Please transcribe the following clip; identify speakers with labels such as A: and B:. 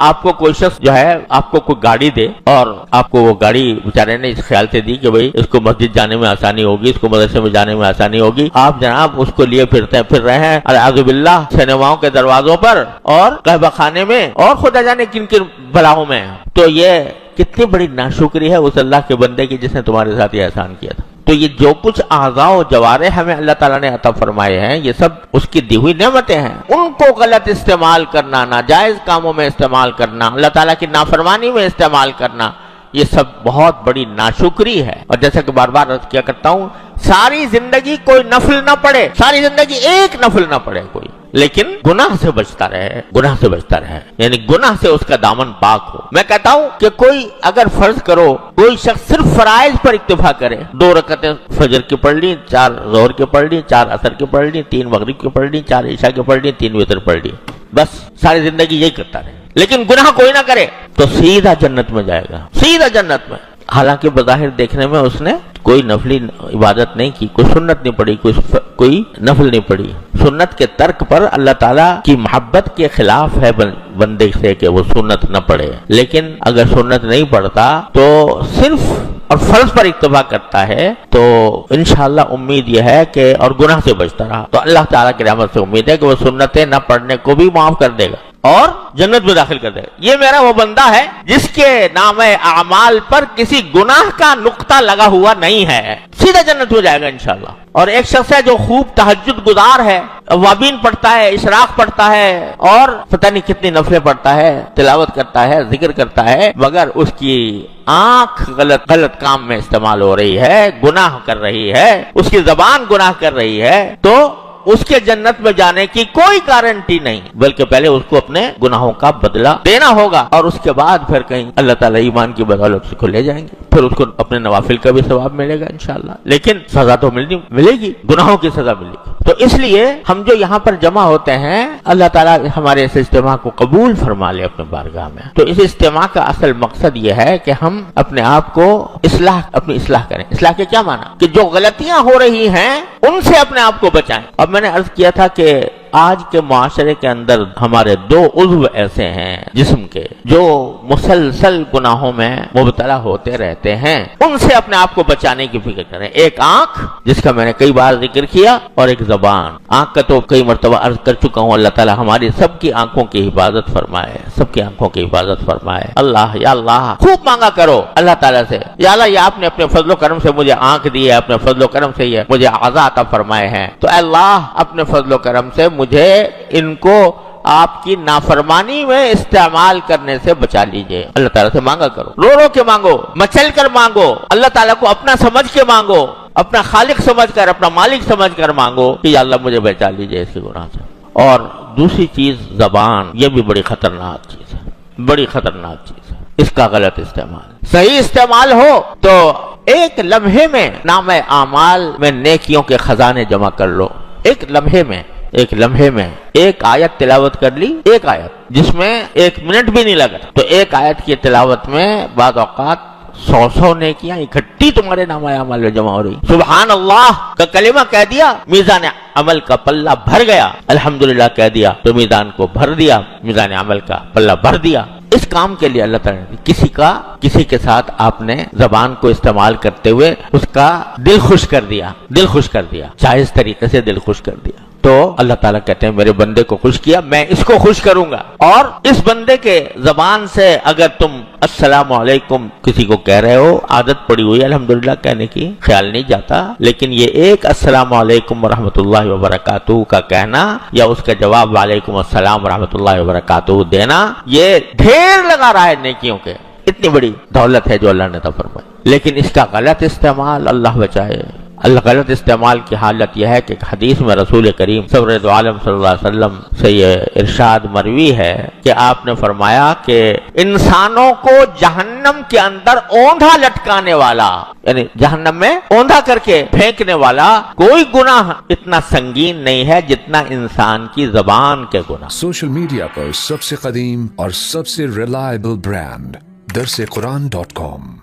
A: آپ کو کوئی شخص جو ہے آپ کو کوئی گاڑی دے اور آپ کو وہ گاڑی بیچارے نے اس خیال سے دی کہ بھئی اس کو مسجد جانے میں آسانی ہوگی، اس کو مدرسے میں جانے میں آسانی ہوگی، آپ جناب اس کو لیے پھر رہے ہیں اعوذ باللہ سینماؤں کے دروازوں پر اور قہوہ خانے میں اور خدا جانے کن کن بلاؤں میں، تو یہ کتنی بڑی ناشکری ہے اس اللہ کے بندے کی جس نے تمہارے ساتھ یہ احسان کیا تھا۔ تو یہ جو کچھ اعضاء و جوارح ہمیں اللہ تعالیٰ نے عطا فرمائے ہیں یہ سب اس کی دی ہوئی نعمتیں ہیں، ان کو غلط استعمال کرنا، ناجائز کاموں میں استعمال کرنا، اللہ تعالیٰ کی نافرمانی میں استعمال کرنا، یہ سب بہت بڑی ناشکری ہے۔ اور جیسا کہ بار بار عرض کیا کرتا ہوں، ساری زندگی کوئی نفل نہ پڑھے، ساری زندگی ایک نفل نہ پڑھے کوئی، لیکن گناہ سے بچتا رہے، گناہ سے بچتا رہے، یعنی گناہ سے اس کا دامن پاک ہو۔ میں کہتا ہوں کہ کوئی اگر فرض کرو کوئی شخص صرف فرائض پر اکتفا کرے، 2 رکعتیں فجر کی پڑھ لی، 4 ظہر کی پڑھ لی، 4 عصر کی پڑھ لی، 3 مغرب کی پڑھ لی، 4 عشاء کی پڑھ لی، 3 وتر پڑھ لی، بس ساری زندگی یہی کرتا رہے، لیکن گناہ کوئی نہ کرے تو سیدھا جنت میں جائے گا، سیدھا جنت میں۔ حالانکہ بظاہر دیکھنے میں اس نے کوئی نفلی عبادت نہیں کی، کوئی سنت نہیں پڑھی، کوئی نفل نہیں پڑھی۔ سنت کے ترک پر اللہ تعالیٰ کی محبت کے خلاف ہے بندے سے کہ وہ سنت نہ پڑھے، لیکن اگر سنت نہیں پڑھتا تو صرف اور فرض پر اکتفا کرتا ہے تو انشاءاللہ امید یہ ہے کہ اور گناہ سے بچتا رہا تو اللہ تعالیٰ کی رحمت سے امید ہے کہ وہ سنتیں نہ پڑھنے کو بھی معاف کر دے گا اور جنت میں داخل کر دے گا۔ یہ میرا وہ بندہ ہے جس کے نام اعمال پر کسی گناہ کا نقطہ لگا ہوا نہیں ہے، سیدھا جنت میں جائے گا انشاءاللہ۔ اور ایک شخص ہے جو خوب تہجد گزار ہے، اوابین پڑھتا ہے، اشراق پڑھتا ہے اور پتہ نہیں کتنی نفلیں پڑھتا ہے، تلاوت کرتا ہے، ذکر کرتا ہے، مگر اس کی آنکھ غلط کام میں استعمال ہو رہی ہے، گناہ کر رہی ہے، اس کی زبان گناہ کر رہی ہے، تو اس کے جنت میں جانے کی کوئی گارنٹی نہیں، بلکہ پہلے اس کو اپنے گناہوں کا بدلہ دینا ہوگا اور اس کے بعد پھر کہیں اللہ تعالیٰ ایمان کی بدولت اس کو لے جائیں گے، پھر اس کو اپنے نوافل کا بھی ثواب ملے گا انشاءاللہ، لیکن سزا تو ملے گی، گناہوں کی سزا ملے گی۔ تو اس لیے ہم جو یہاں پر جمع ہوتے ہیں اللہ تعالیٰ ہمارے اس اجتماع کو قبول فرما لے اپنے بارگاہ میں۔ تو اس اجتماع کا اصل مقصد یہ ہے کہ ہم اپنے آپ کو اپنی اصلاح کریں۔ اصلاح کے کیا معنی؟ کہ جو غلطیاں ہو رہی ہیں ان سے اپنے آپ کو بچائیں۔ اب میں نے عرض کیا تھا کہ آج کے معاشرے کے اندر ہمارے 2 عضو ایسے ہیں جسم کے جو مسلسل گناہوں میں مبتلا ہوتے رہتے ہیں، ان سے اپنے آپ کو بچانے کی فکر کریں۔ ایک آنکھ جس کا میں نے کئی بار ذکر کیا اور ایک زبان۔ آنکھ کا تو کئی مرتبہ عرض کر چکا ہوں، اللہ تعالی ہماری سب کی آنکھوں کی حفاظت فرمائے، سب کی آنکھوں کی حفاظت فرمائے۔ اللہ یا اللہ خوب مانگا کرو اللہ تعالیٰ سے، یا اللہ یہ آپ نے اپنے فضل و کرم سے مجھے آنکھ دی ہے، اپنے فضل و کرم سے یہ مجھے اعضاء عطا فرمائے ہیں، تو اے اللہ اپنے فضل و کرم سے مجھے ان کو آپ کی نافرمانی میں استعمال کرنے سے بچا لیجئے۔ اللہ تعالیٰ سے مانگا کرو، رو رو کے مانگو، مچل کر مانگو، اللہ تعالیٰ کو اپنا سمجھ کے مانگو، اپنا خالق سمجھ کر، اپنا مالک سمجھ کر مانگو کہ یا اللہ مجھے بچا لیجئے اس کے گناہ سے۔ اور دوسری چیز زبان، یہ بھی بڑی خطرناک چیز ہے، بڑی خطرناک چیز ہے، اس کا غلط استعمال۔ صحیح استعمال ہو تو ایک لمحے میں نام اعمال میں نیکیوں کے خزانے جمع کر لو، ایک لمحے میں ایک آیت تلاوت کر لی، ایک آیت جس میں 1 منٹ بھی نہیں لگا، تو ایک آیت کی تلاوت میں بعض اوقات 100 نیکیاں اکٹھی تمہارے نام اعمال میں جمع ہو رہی۔ سبحان اللہ کا کلمہ کہہ دیا، میزان عمل کا پلہ بھر گیا، الحمدللہ کہہ دیا تو میزان کو بھر دیا، میزان عمل کا پلہ بھر دیا۔ اس کام کے لیے اللہ تعالیٰ نے کسی کے ساتھ آپ نے زبان کو استعمال کرتے ہوئے اس کا دل خوش کر دیا، جائز طریقے سے دل خوش کر دیا، تو اللہ تعالیٰ کہتے ہیں میرے بندے کو خوش کیا، میں اس کو خوش کروں گا۔ اور اس بندے کے زبان سے اگر تم السلام علیکم کسی کو کہہ رہے ہو، عادت پڑی ہوئی الحمدللہ کہنے کی، خیال نہیں جاتا، لیکن یہ ایک السلام علیکم ورحمۃ اللہ وبرکاتہ کا کہنا یا اس کا جواب وعلیکم السلام ورحمۃ اللہ وبرکاتہ دینا، یہ ڈھیر لگا رہا ہے نیکیوں کے، اتنی بڑی دولت ہے جو اللہ نے عطا فرمائی۔ لیکن اس کا غلط استعمال اللہ بچائے۔ غلط استعمال کی حالت یہ ہے کہ حدیث میں رسول کریم سرور دو عالم صلی اللہ علیہ وسلم سے یہ ارشاد مروی ہے کہ آپ نے فرمایا کہ انسانوں کو جہنم کے اندر اوندھا لٹکانے والا، یعنی جہنم میں اوندھا کر کے پھینکنے والا کوئی گناہ اتنا سنگین نہیں ہے جتنا انسان کی زبان کے گناہ۔
B: سوشل میڈیا پر سب سے قدیم اور سب سے ریلائبل برانڈ درسقرآن.com